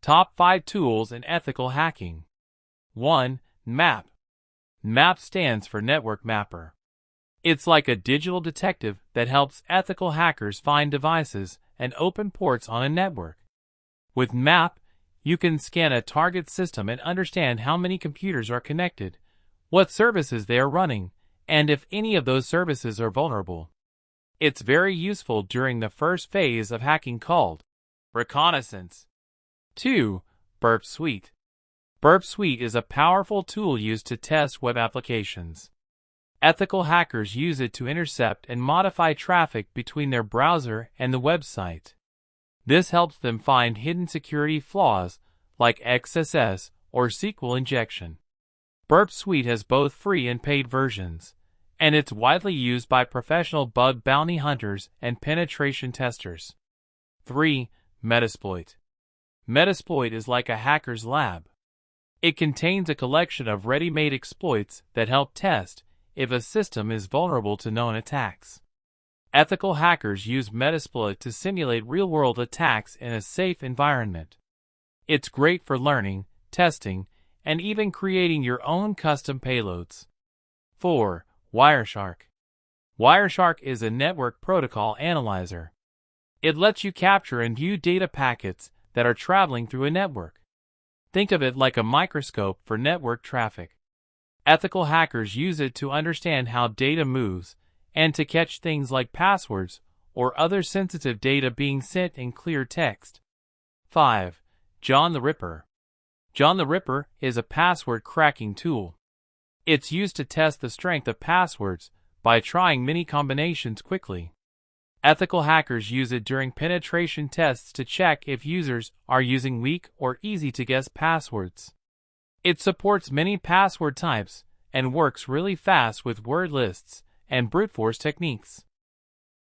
Top 5 Tools in Ethical Hacking. 1. Nmap. Nmap stands for Network Mapper. It's like a digital detective that helps ethical hackers find devices and open ports on a network. With Nmap, you can scan a target system and understand how many computers are connected, what services they are running, and if any of those services are vulnerable. It's very useful during the first phase of hacking called reconnaissance. 2. Burp Suite. Burp Suite is a powerful tool used to test web applications. Ethical hackers use it to intercept and modify traffic between their browser and the website. This helps them find hidden security flaws like XSS or SQL injection. Burp Suite has both free and paid versions, and it's widely used by professional bug bounty hunters and penetration testers. 3. Metasploit. Metasploit is like a hacker's lab. It contains a collection of ready-made exploits that help test if a system is vulnerable to known attacks. Ethical hackers use Metasploit to simulate real-world attacks in a safe environment. It's great for learning, testing, and even creating your own custom payloads. 4. Wireshark. Wireshark is a network protocol analyzer. It lets you capture and view data packets that are traveling through a network. Think of it like a microscope for network traffic. Ethical hackers use it to understand how data moves and to catch things like passwords or other sensitive data being sent in clear text. 5. John the Ripper. John the Ripper is a password cracking tool. It's used to test the strength of passwords by trying many combinations quickly. Ethical hackers use it during penetration tests to check if users are using weak or easy-to-guess passwords. It supports many password types and works really fast with word lists and brute force techniques.